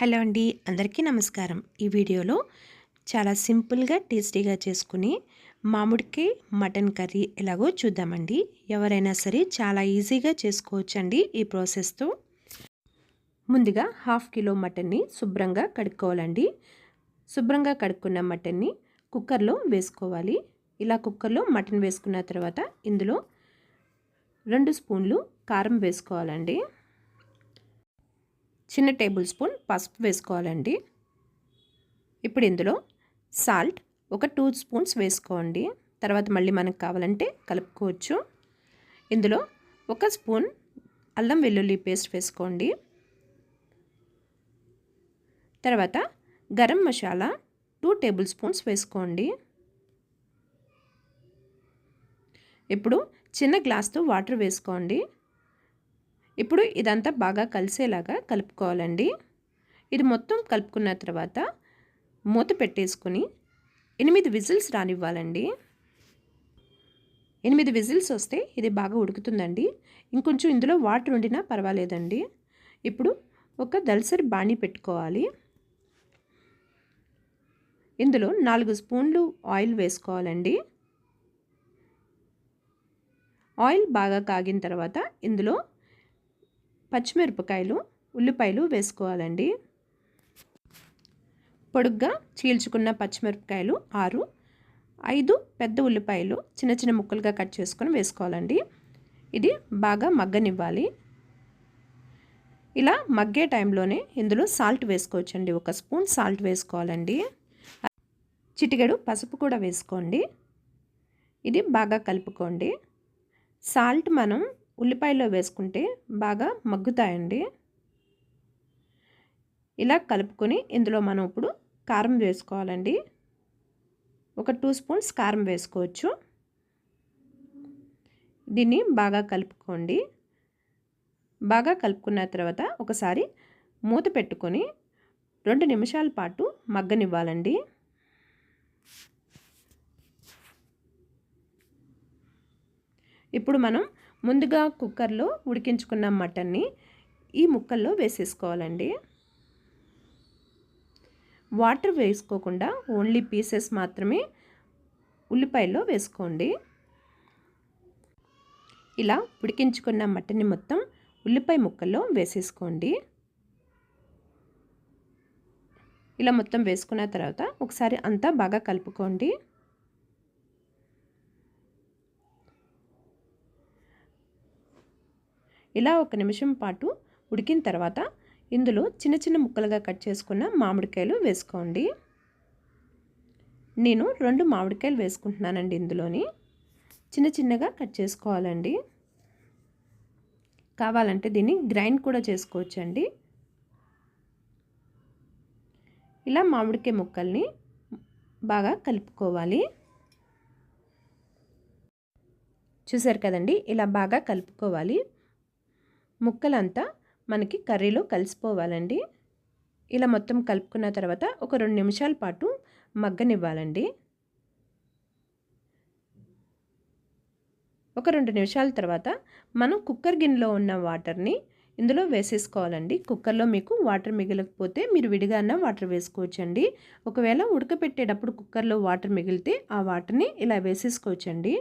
Hello అండి, అందరికీ నమస్కారం. ఈ వీడియోలో చాలా సింపుల్గా టేస్టీగా చేసుకుని మామిడికాయ మటన్ కర్రీ ఎలాగో చూద్దామండి. ఎవరైనా సరే చాలా ఈజీగా చేసుకోవచ్చండి ఈ ప్రాసెస్తో. ముందుగా 1/2 కిలో మటన్ని శుభ్రంగా కడుక్కోవాలండి. శుభ్రంగా కడుక్కున్న మటన్ని కుక్కర్లో వేసుకోవాలి. ఇలా కుక్కర్లో మటన్ వేసుకున్న తర్వాత ఇందులో 2 స్పూన్లు కారం వేసుకోవాలండి. చిన్న టేబుల్ స్పూన్ పసుపు వేసుకోవాలండి. ఇప్పుడు ఇందులో సాల్ట్ ఒక 2 స్పూన్స్ వేసుకోండి. తర్వాత మళ్ళీ మనకు కావాలంటే కలుపుకోవచ్చు. ఇందులో 1 స్పూన్ అల్లం వెల్లుల్లి పేస్ట్ వేసుకోండి. తర్వాత గరం మసాలా 2 టేబుల్ స్పూన్స్ వేసుకోండి. ఇప్పుడు చిన్న గ్లాస్తో వాటర్ వేసుకోండి. ఇప్పుడు ఇదంతా బాగా కలిసేలాగా కలుపుకోవాలండి. ఇది మొత్తం కలుపుకున్న తర్వాత మూత పెట్టేసుకొని 8 విజిల్స్ రానివ్వాలండి. 8 విజిల్స్ వస్తే ఇది బాగా ఉడుకుతుందండి. ఇంకొంచెం ఇందులో వాటర్ ఉండినా పర్వాలేదండి. ఇప్పుడు ఒక దలసరి బాణీ పెట్టుకోవాలి. ఇందులో 4 స్పూన్లు ఆయిల్ వేసుకోవాలండి. ఆయిల్ బాగా కాగిన తర్వాత ఇందులో పచ్చిమిరపకాయలు, ఉల్లిపాయలు వేసుకోవాలండి. పొడుగ్గా చీల్చుకున్న పచ్చిమిరపకాయలు 6, 5 పెద్ద ఉల్లిపాయలు చిన్న చిన్న ముక్కలుగా కట్ చేసుకొని వేసుకోవాలండి. ఇది బాగా మగ్గనివ్వాలి. ఇలా మగ్గే టైంలోనే ఇందులో సాల్ట్ వేసుకోవచ్చండి. 1 స్పూన్ సాల్ట్ వేసుకోవాలండి. చిటికెడు పసుపు కూడా వేసుకోండి. ఇది బాగా కలుపుకోండి. సాల్ట్ మనం ఉల్లిపాయలో వేసుకుంటే బాగా మగ్గుతాయండి. ఇలా కలుపుకొని ఇందులో మనం ఇప్పుడు కారం వేసుకోవాలండి. ఒక 2 స్పూన్స్ కారం వేసుకోవచ్చు. దీన్ని బాగా కలుపుకోండి. బాగా కలుపుకున్న తర్వాత ఒకసారి మూత పెట్టుకొని 2 నిమిషాల పాటు మగ్గనివ్వాలండి. ఇప్పుడు మనం ముందుగా కుక్కర్లో ఉడికించుకున్న మటన్ని ఈ ముక్కల్లో వేసేసుకోవాలండి. వాటర్ వేసుకోకుండా ఓన్లీ పీసెస్ మాత్రమే ఉల్లిపాయల్లో వేసుకోండి. ఇలా ఉడికించుకున్న మటన్ని మొత్తం ఉల్లిపాయ ముక్కల్లో వేసేసుకోండి. ఇలా మొత్తం వేసుకున్న తర్వాత ఒకసారి అంతా బాగా కలుపుకోండి. ఇలా 1 నిమిషం పాటు ఉడికిన తర్వాత ఇందులో చిన్న చిన్న ముక్కలుగా కట్ చేసుకున్న మామిడికాయలు వేసుకోండి. నేను 2 మామిడికాయలు వేసుకుంటున్నానండి. ఇందులోని చిన్న చిన్నగా కట్ చేసుకోవాలండి. కావాలంటే దీన్ని గ్రైండ్ కూడా చేసుకోవచ్చండి. ఇలా మామిడికాయ ముక్కల్ని బాగా కలుపుకోవాలి. చూసారు కదండి, ఇలా బాగా కలుపుకోవాలి. ముక్కలంతా మనకి కర్రీలో కలిసిపోవాలండి. ఇలా మొత్తం కలుపుకున్న తర్వాత ఒక 2 నిమిషాల పాటు మగ్గనివ్వాలండి. ఒక 2 నిమిషాల తర్వాత మనం కుక్కర్ గిన్నెలో ఉన్న వాటర్ని ఇందులో వేసేసుకోవాలండి. కుక్కర్లో మీకు వాటర్ మిగలకపోతే మీరు విడిగా వాటర్ వేసుకోవచ్చండి. ఒకవేళ ఉడకపెట్టేటప్పుడు కుక్కర్లో వాటర్ మిగిలితే ఆ వాటర్ని ఇలా వేసేసుకోవచ్చండి.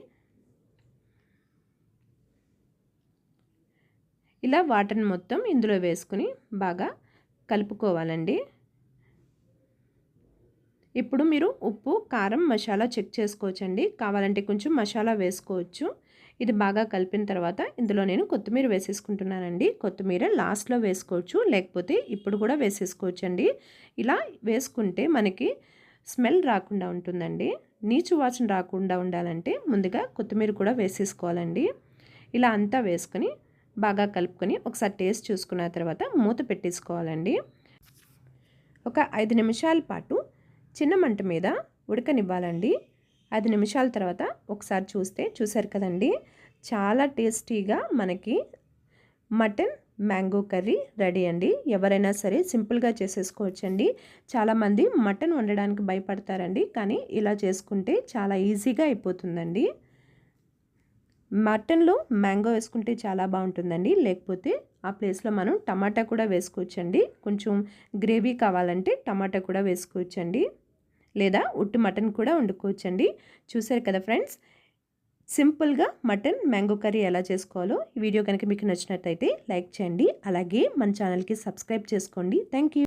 ఇలా వాటర్ని మొత్తం ఇందులో వేసుకుని బాగా కలుపుకోవాలండి. ఇప్పుడు మీరు ఉప్పు, కారం, మసాలా చెక్ చేసుకోవచ్చండి. కావాలంటే కొంచెం మసాలా వేసుకోవచ్చు. ఇది బాగా కలిపిన తర్వాత ఇందులో నేను కొత్తిమీర వేసేసుకుంటున్నానండి. కొత్తిమీర లాస్ట్లో వేసుకోవచ్చు, లేకపోతే ఇప్పుడు కూడా వేసేసుకోవచ్చండి. ఇలా వేసుకుంటే మనకి స్మెల్ రాకుండా ఉంటుందండి. నీచు వాసన రాకుండా ఉండాలంటే ముందుగా కొత్తిమీర కూడా వేసేసుకోవాలండి. ఇలా అంతా వేసుకొని బాగా కలుపుకొని ఒకసారి టేస్ట్ చూసుకున్న తర్వాత మూత పెట్టేసుకోవాలండి. ఒక 5 నిమిషాల పాటు చిన్న మంట మీద ఉడకనివ్వాలండి. 5 నిమిషాల తర్వాత ఒకసారి చూసారు కదండి, చాలా టేస్టీగా మనకి మటన్ మ్యాంగో కర్రీ రెడీ అండి. ఎవరైనా సరే సింపుల్గా చేసేసుకోవచ్చండి. చాలామంది మటన్ వండడానికి భయపడతారండి, కానీ ఇలా చేసుకుంటే చాలా ఈజీగా అయిపోతుందండి. మటన్లో మ్యాంగో వేసుకుంటే చాలా బాగుంటుందండి. లేకపోతే ఆ ప్లేస్లో మనం టమాటా కూడా వేసుకోవచ్చండి. కొంచెం గ్రేవీ కావాలంటే టమాటా కూడా వేసుకోవచ్చండి, లేదా ఉట్టి మటన్ కూడా వండుకోవచ్చండి. చూసారు కదా ఫ్రెండ్స్, సింపుల్గా మటన్ మ్యాంగో కర్రీ ఎలా చేసుకోవాలో. ఈ వీడియో కనుక మీకు నచ్చినట్టయితే లైక్ చేయండి, అలాగే మన ఛానల్కి సబ్స్క్రైబ్ చేసుకోండి. Thank you.